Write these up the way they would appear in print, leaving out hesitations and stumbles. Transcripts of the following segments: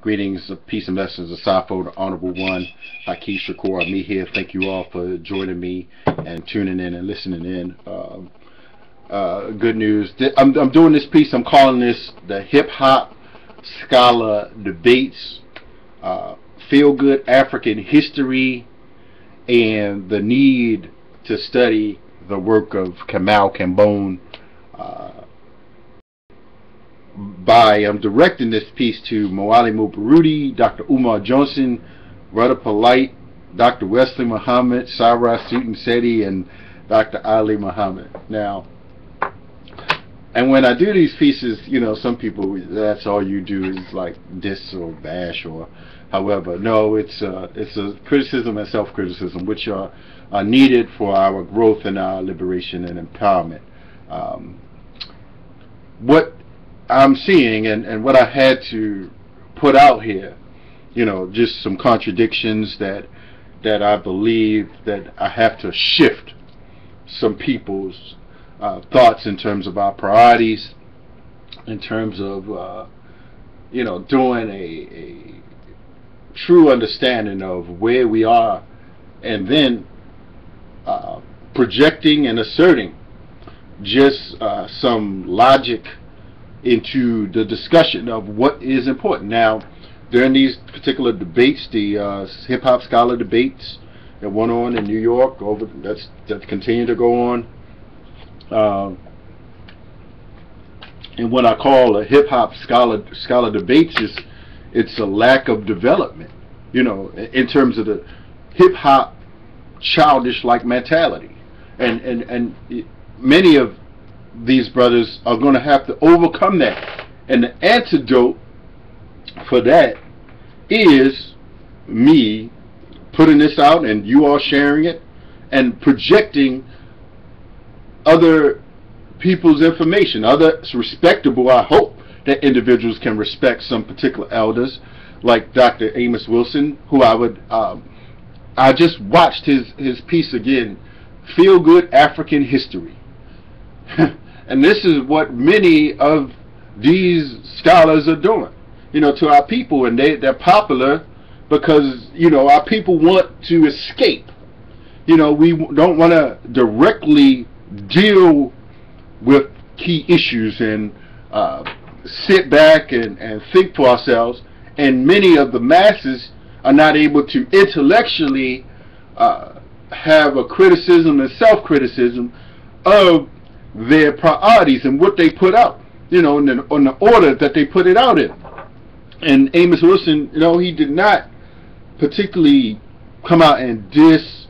Greetings of peace and blessings aside for the Honorable One, Hakeem Shakur, me here. Thank you all for joining me and tuning in and listening in. Good news. I'm doing this piece. I'm calling this the Hip Hop Scholar Debates, Feel Good African History, and the Need to Study the Work of Kamau Kambon. I'm directing this piece to Mwalimu Baruti, Dr. Umar Johnson, Brother Poligth, Dr. Wesley Muhammad, Sara, Suten, Seti, and Dr. Ali Muhammad. Now, and when I do these pieces, you know, some people, that's all you do is like diss or bash or however. No, it's a criticism and self-criticism, which are needed for our growth and our liberation and empowerment. What I'm seeing and what I had to put out here, you know, just some contradictions that I believe that I have to shift some people's thoughts in terms of our priorities, in terms of you know, doing a true understanding of where we are, and then projecting and asserting just some logic into the discussion of what is important. Now, during these particular debates, the hip hop scholar debates that went on in New York, that continue to go on, and what I call a hip hop scholar debates is it's a lack of development, you know, in terms of the hip hop childish like mentality, and many of these brothers are going to have to overcome that, and the antidote for that is me putting this out and you all sharing it and projecting other people's information, other respectable, I hope that individuals can respect some particular elders like Dr. Amos Wilson, who I just watched his piece again, Feel Good African History. And this is what many of these scholars are doing, you know, to our people, and they're popular because, you know, our people want to escape. You know, we don't want to directly deal with key issues and sit back and think for ourselves, and many of the masses are not able to intellectually have a criticism and self-criticism of their priorities and what they put out, you know, on the order that they put it out in. And Amos Wilson, you know, he did not particularly come out and diss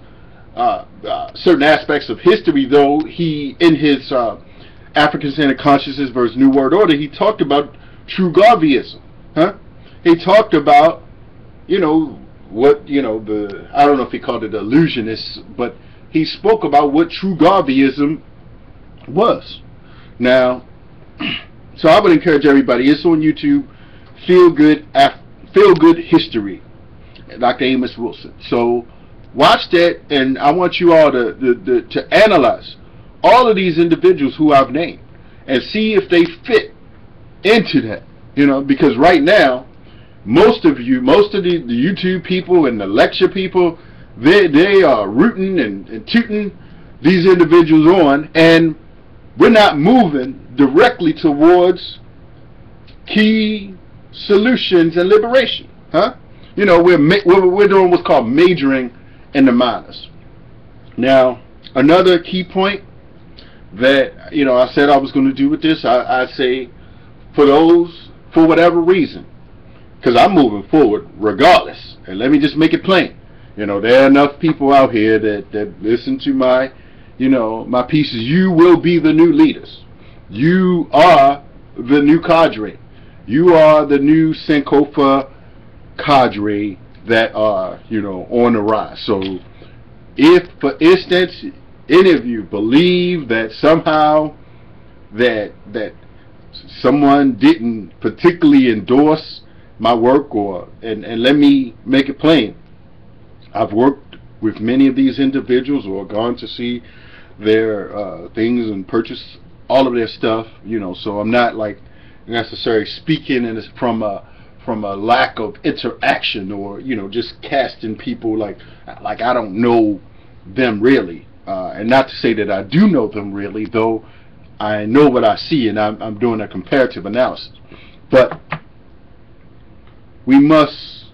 certain aspects of history, though he, in his African-centered consciousness versus New World Order, he talked about true Garveyism. He talked about, you know, what, you know, I don't know if he called it illusionists, but he spoke about what true Garveyism was. Now, so I would encourage everybody, it's on YouTube, Feel Good History, Dr. Amos Wilson. So watch that, and I want you all to analyze all of these individuals who I've named and see if they fit into that, you know, because right now most of the YouTube people and the lecture people, they are rooting and tooting these individuals on, and we're not moving directly towards key solutions and liberation. You know, we're doing what's called majoring in the minors. Now, another key point that, you know, I said I was going to do with this, I say for those, for whatever reason, because I'm moving forward regardless, and let me just make it plain, you know, there are enough people out here that listen to my, you know, my pieces. You will be the new leaders. You are the new cadre. You are the new Sankofa cadre that are, you know, on the rise. So if, for instance, any of you believe that somehow that someone didn't particularly endorse my work, or and let me make it plain, I've worked with many of these individuals or gone to see their things and purchase all of their stuff, you know, so I'm not like necessarily speaking from a from a lack of interaction, or just casting people like I don't know them really, and not to say that I do know them really, though I know what I see, and I'm doing a comparative analysis. But we must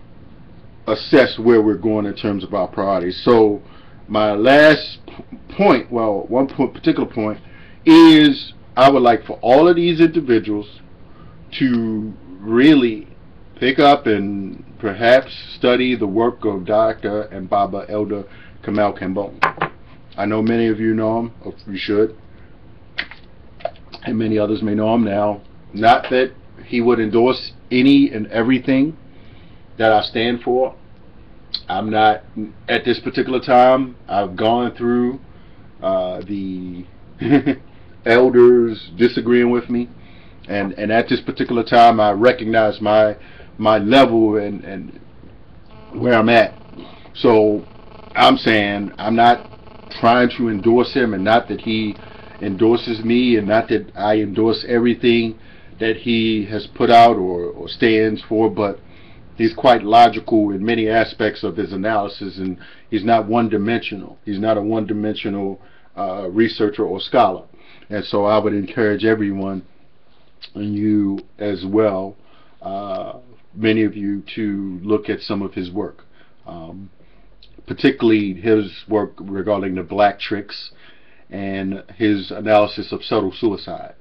assess where we're going in terms of our priorities. So my last point, well, particular point, is I would like for all of these individuals to really pick up and perhaps study the work of Dr. and Baba Elder Kamau Kambon. I know many of you know him, or you should, and many others may know him now. Not that he would endorse any and everything that I stand for. I'm not, at this particular time, I've gone through the elders disagreeing with me, and at this particular time I recognize my level and where I'm at. So I'm saying I'm not trying to endorse him, and not that he endorses me, and not that I endorse everything that he has put out or stands for, but he's quite logical in many aspects of his analysis, and he's not one-dimensional. He's not a one-dimensional researcher or scholar. And so I would encourage everyone, and you as well, many of you, to look at some of his work, particularly his work regarding the black tricks and his analysis of subtle suicide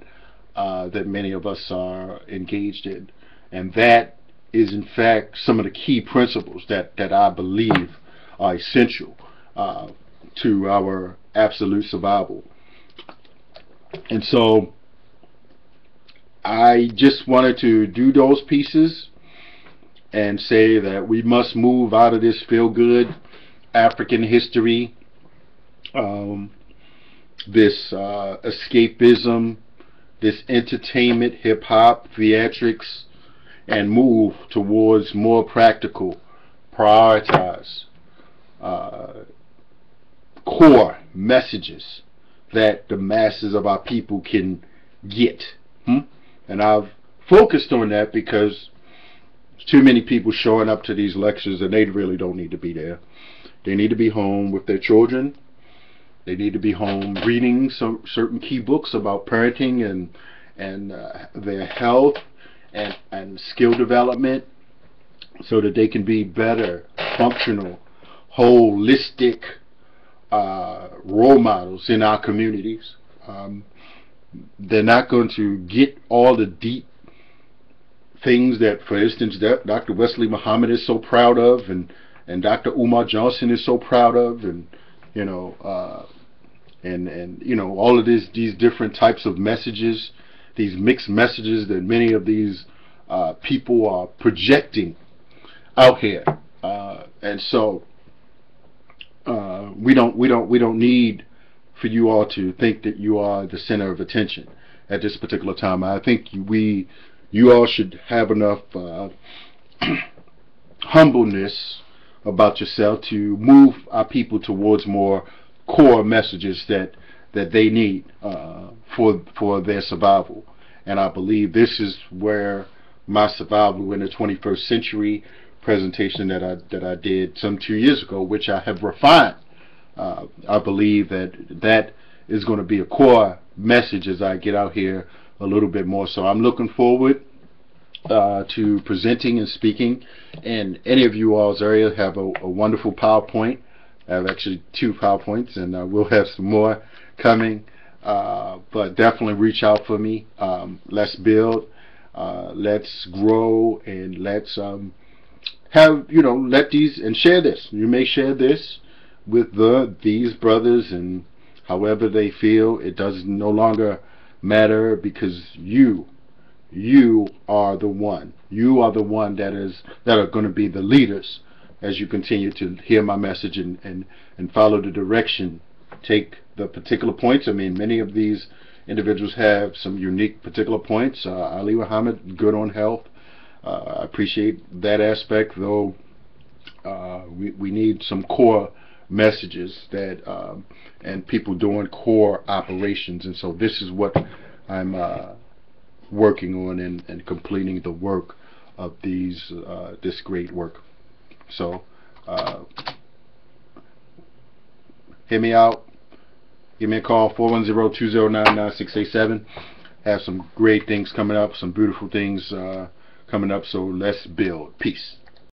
that many of us are engaged in. And that is in fact some of the key principles that I believe are essential to our absolute survival. And so I just wanted to do those pieces and say that we must move out of this feel-good African history, this escapism, this entertainment, hip-hop, theatrics, and move towards more practical, prioritize, core messages that the masses of our people can get. And I've focused on that because too many people showing up to these lectures, and they really don't need to be there. They need to be home with their children. They need to be home reading some certain key books about parenting and their health and skill development, so that they can be better, functional, holistic role models in our communities. They're not going to get all the deep things that, for instance, that Dr. Wesley Muhammad is so proud of, and Dr. Umar Johnson is so proud of, and all of these different types of messages, these mixed messages that many of these people are projecting out here, and so we don't need for you all to think that you are the center of attention at this particular time. I think you all should have enough humbleness about yourself to move our people towards more core messages that they need for their survival. And I believe this is where my survival in the 21st century presentation that I did some 2 years ago, which I have refined, I believe that is going to be a core message as I get out here a little bit more. So I'm looking forward to presenting and speaking, and any of you all's area have a wonderful PowerPoint. I have actually 2 PowerPoints, and we'll have some more coming, but definitely reach out for me. Let's build, let's grow, and let's have, let these, and share this. You may share this with these brothers, and however they feel, it does no longer matter, because you are the one. You are the one that are going to be the leaders as you continue to hear my message and follow the direction. Take the particular points. I mean, many of these individuals have some unique particular points. Ali Muhammad, good on health. I appreciate that aspect, though. We need some core messages that and people doing core operations, and so this is what I'm working on and completing the work of these this great work. So hit me out. Give me a call, 410-209-9687. Have some great things coming up, some beautiful things coming up. So let's build. Peace.